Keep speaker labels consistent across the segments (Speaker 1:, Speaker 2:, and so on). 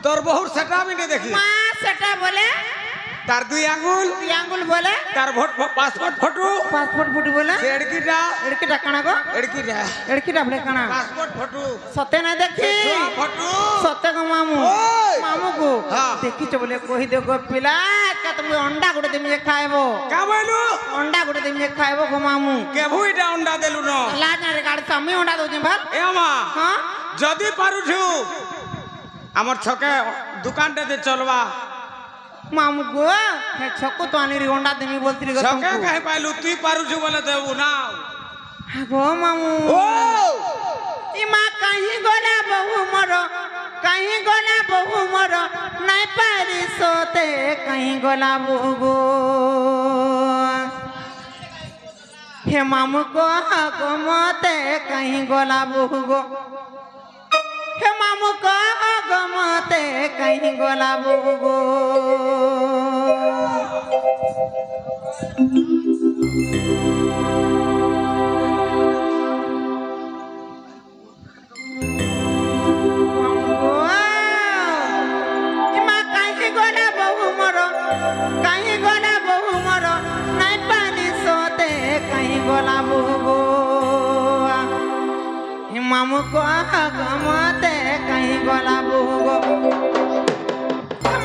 Speaker 1: তোর বহুর সেটা আমি नहीं देखी
Speaker 2: মা সেটা বলে
Speaker 1: তার দুই আঙ্গুল
Speaker 2: বলে
Speaker 1: তার পাসপোর্ট ফটো
Speaker 2: বলে
Speaker 1: এড়কিটা
Speaker 2: কানা গো এড়কিটা বলে কানা
Speaker 1: পাসপোর্ট ফটো
Speaker 2: সতে না দেখি
Speaker 1: ফটো
Speaker 2: সতে গো মামু গো দেখিছ বলে কহি দে গো পিলা কা তুমি অন্ডা গুড়ে দেমি খাইবো
Speaker 1: কা বইলু
Speaker 2: অন্ডা গুড়ে দেমি খাইবো গো মামু
Speaker 1: কে ভুইটা অন্ডা দেলু ন
Speaker 2: লাজ না রে গাড়ি আমি অন্ডা দউছি ভাত
Speaker 1: এ মা
Speaker 2: হ্যাঁ
Speaker 1: যদি পারুছু আমার ছকে দোকানটা দে চলবা
Speaker 2: মামু গো হে ছকো তো আনি অন্ডা দেমি বলতিলি গো
Speaker 1: ছকে কাই পাইলু তুই পারুছু বলে দেবু না
Speaker 2: গো মামু
Speaker 1: ও
Speaker 2: ইমা কাহি গলা বহু মর কাহি গলা বহু মর নাই পারি সোতে কাহি গলা বহু গো হে মামু গো মতে কাহি গলা বহু গো হে মামু গো মতে কাহি গলা বহু গো मामू को गमते कहीं गोला बुगो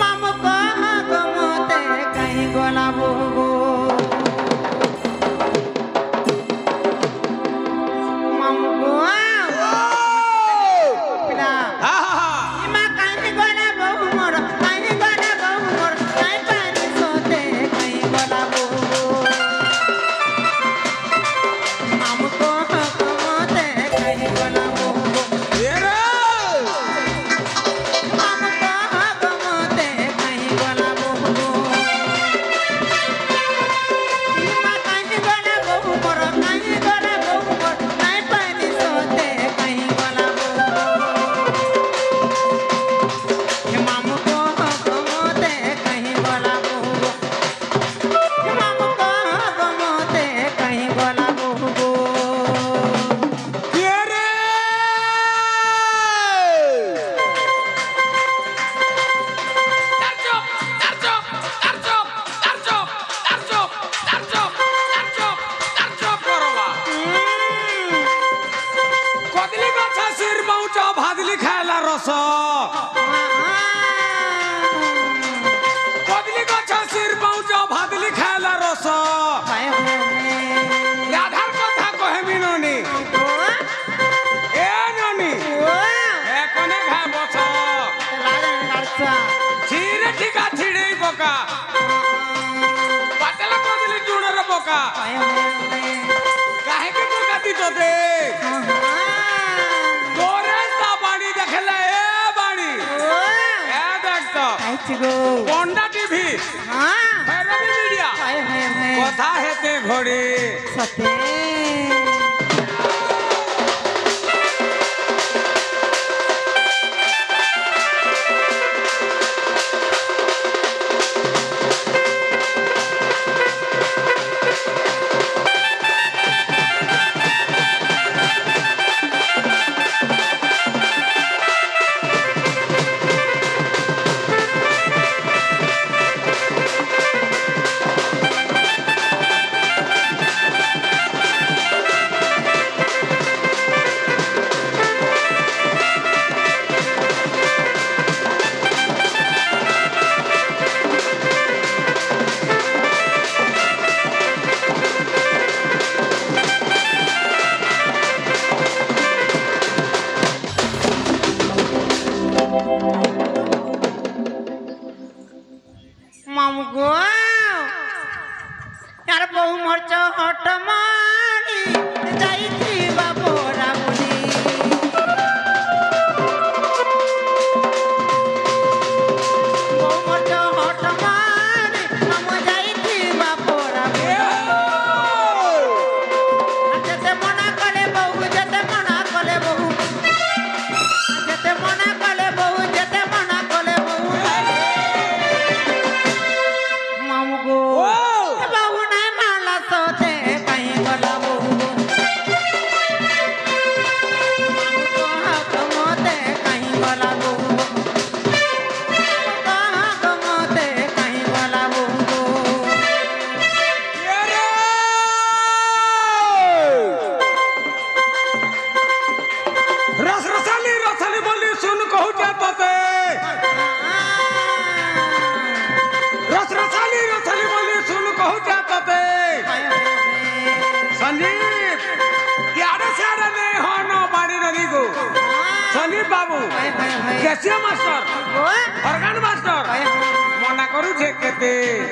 Speaker 2: मामू को गमते कहीं गोला बुगो मामू को पिला इमा कहीं गोला बहु मोर कहीं गोला बहु मोर कहीं पानी सोते कहीं गोला बुगो मामू को गमते कहीं गोला
Speaker 1: भादली खायला रस कदली गछ सिर पाउच भादली खायला रस राधार कथा कहबी ननी ए ननी ए कोने खा बस धीरे ठिका छिड़े बोका पातला कदली जुणर बोका काहे के बोका दी तो दे कोंडा टीवी भैरवी मीडिया कथा हेते घोड़ी
Speaker 2: सते मामू गो यार बहु मरच हट मारी जाई बाबोरा बुनी बहु मरच हट मारी मामू जाई बाबोरा जते मना कले बहु जते मना कले बहु जते मना कले बहु जते मना कले बहु मामू गो बहु नहीं माला सोते कहीं
Speaker 1: कैसे मास्टर
Speaker 2: गो
Speaker 1: ऑर्गन मास्टर
Speaker 2: कहे
Speaker 1: मना करू छे केते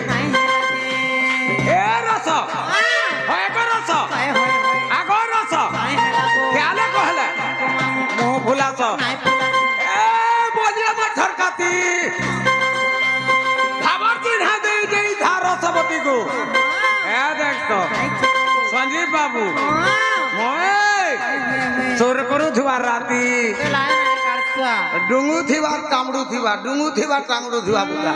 Speaker 2: नहीं
Speaker 1: ए रस होय को रस
Speaker 2: कहे होय
Speaker 1: आगो रस
Speaker 2: नहीं है गो
Speaker 1: ख्याले कहले मुंह भुलास
Speaker 2: नहीं पुला
Speaker 1: ए बोलिया मथर काती खबर दिन है दे धार रसवती को ए देख तो संजीव बाबू मोए चोर करू थुआ राती डुंगू थीवा टांगड़ू थीवा बुला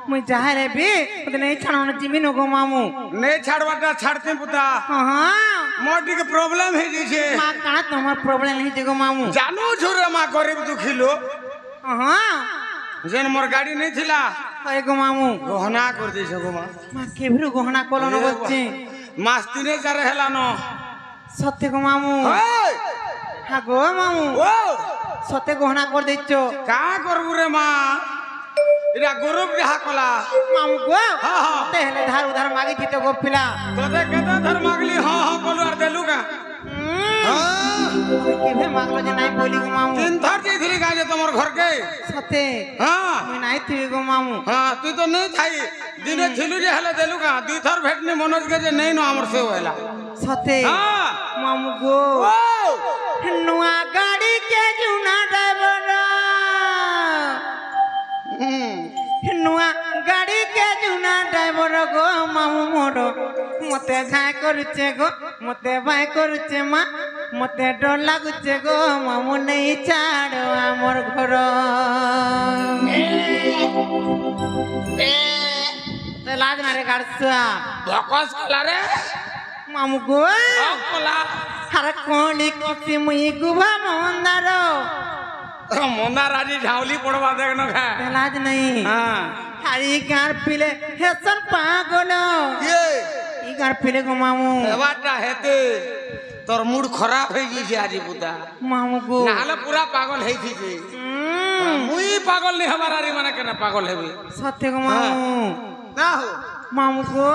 Speaker 2: मुझे जाहे रे भी तो नहीं छाड़ो जीवन को मामू
Speaker 1: नहीं छाड़वाटा छाड़ते पुता
Speaker 2: हाँ
Speaker 1: मोटी के प्रॉब्लम है जी
Speaker 2: माँ कहाँ तुम्हारा प्रॉब्लम नहीं देखो मामू
Speaker 1: जानू छोरे माँ गरीब दुखी लो
Speaker 2: हाँ
Speaker 1: जेन मोर गाड़ी नहीं थिला
Speaker 2: अरे गो मामू
Speaker 1: गहना कर दे छगो माँ
Speaker 2: माँ केबरू गहना कोलो न बच्चे
Speaker 1: मास्ती ने जा रहेला न
Speaker 2: सत्य गो मामू हाँ गो मामू
Speaker 1: ओ
Speaker 2: सत्य गहना कर देचो
Speaker 1: का करबू रे माँ इरा गरीब रहा कला
Speaker 2: मामू गो
Speaker 1: हाँ हाँ
Speaker 2: तेहले धार उधार मांगी थी तो गो पिला
Speaker 1: तोते केते धर मांगली हाँ हाँ बोलू आर देलू का
Speaker 2: केबे मांगलो जे नहीं बोली गो मामू
Speaker 1: तीन थर जेथली का जे तमर घर के
Speaker 2: सत्य
Speaker 1: हाँ
Speaker 2: मैं नहीं थी गो मामू
Speaker 1: हाँ तू तो नहीं थाई दिने थिलू जे हले देलू का दुई थर भेटने मनोज के जे नहीं न हमर से होएला
Speaker 2: सत्य
Speaker 1: हाँ
Speaker 2: मामू गो
Speaker 1: ओ
Speaker 2: नुआ गाड़ी के जुना ड्राइवर नुआ गाड़ी के जुना ड्राइवर गो मामू मोरो मते घाय करुचे गो मते भाई करुचे माँ मते डर लागुचे गो मामू नहीं छाड़ो आमर घर ते लाज ना रे गाड़सा
Speaker 1: भकस कला रे
Speaker 2: मामू गो
Speaker 1: कला
Speaker 2: हर कोली कोसी मुई गुभा मंदारो
Speaker 1: मोंदा राजी झावली पड़वा देख न खा
Speaker 2: ते लाज नहीं
Speaker 1: हाँ
Speaker 2: हरी गार पिले हेसन पागलो
Speaker 1: ये
Speaker 2: ई गार पिले गो मामू
Speaker 1: एवाटा हेते तोर मूड खराब है जी आजी पुता
Speaker 2: मामू गो
Speaker 1: नाले पूरा पागल है थी जी मुई पागल नहीं हमारा री माने केना पागल है भी
Speaker 2: सत्य गो मामू
Speaker 1: ना हो
Speaker 2: मामू गो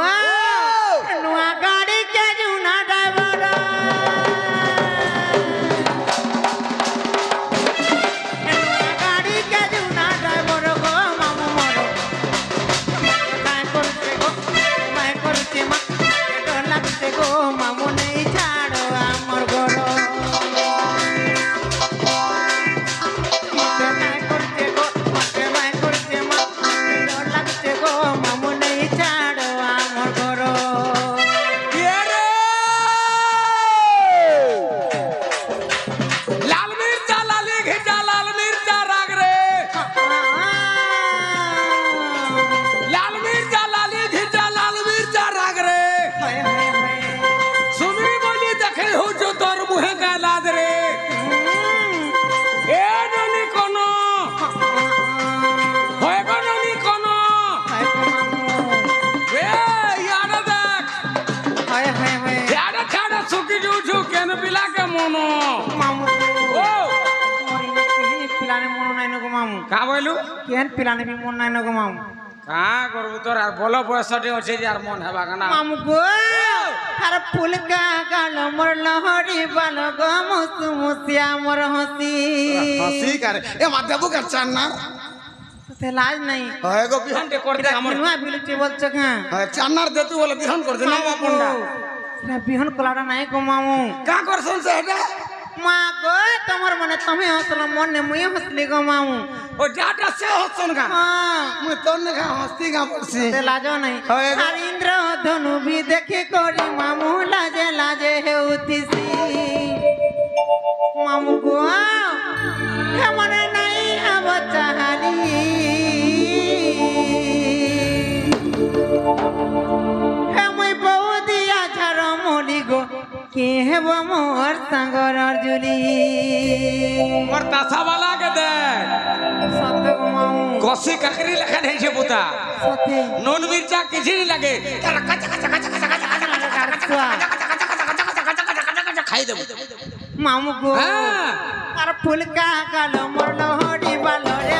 Speaker 2: नुआ गाड़ी के जुना ड्राइवर गाड़ी के जुना ड्राइवर गो मामू मोरो मैं करते गो मैं करते माँ डर लगते गो मामू नहीं छाड़ो आमर घर मते मैं करते गो मते मैं करते माँ डर लगते गो मामू नहीं छाड़ो आमर घर
Speaker 1: ये रे लाल मिर्चा लाली घिचा लाल मिर्चा राग रे लाल मिर्चा लाली घिचा लाल मिर्चा राग रे
Speaker 2: हाय हाय हाय
Speaker 1: सुनी बोली देखे हो जो तोर मुहे का लाद रे ए ननी कोनो होय गो ननी कोनो
Speaker 2: हाय मामू
Speaker 1: ए यार देख
Speaker 2: हाय हाय हाय
Speaker 1: यार छाड़ा सुकी जूझू केन पिला के मोनो
Speaker 2: मामू
Speaker 1: ओ
Speaker 2: मोरी ने केहन पिलाने मन नहीं नको मामू
Speaker 1: का बोलू
Speaker 2: केहन पिलाने भी मन नहीं नको मामू
Speaker 1: का करबू तोर आर बोलो बयसटे अछि यार मन हेबा कना
Speaker 2: मामू गो हर फूल का गाल मोर लहरी बाल गो मुसिया मोर हंसी
Speaker 1: हंसी करे ए मादेबू कर चान्ना
Speaker 2: ते लाज नहीं
Speaker 1: होय गो बिहन के कर दे हमर
Speaker 2: नुआ बिलुचे बोल चका
Speaker 1: चान्नार देतू बोले बिहन कर दे ना पंडा
Speaker 2: रे बिहन कोलाडा नहीं को मामू
Speaker 1: का करसन से हेडा
Speaker 2: माँ गो तमर मने तमे हंसलो मन ने मुई हंसली गो मामू
Speaker 1: ओ जाटा से हसन का
Speaker 2: हाँ
Speaker 1: मु तोने का हंसती का पड़सी
Speaker 2: ते लाजो नहीं
Speaker 1: होय गो
Speaker 2: हर इंद्र धनु भी देखे कोरी मामू लाजे लाजे है उतिसी मामू गो हे मने नहीं अब চাহালি হে মই বউ দিয়া ঝার মলি গো কে হেব মোর সাঙ্গর জুলি
Speaker 1: মোর তাসাওয়ালা কে দেখ
Speaker 2: সত গো মামু
Speaker 1: কষি কাকরি লেখা নেইছে পুতা
Speaker 2: সতে
Speaker 1: নুন মির্চা কিছু লাগে তারা কাঁচা কাঁচা কাঁচা কাঁচা কাঁচা খাই দেব
Speaker 2: মামু গো
Speaker 1: হ্যাঁ
Speaker 2: আর ফুলকা কালো মোর লহড়ি বালো রে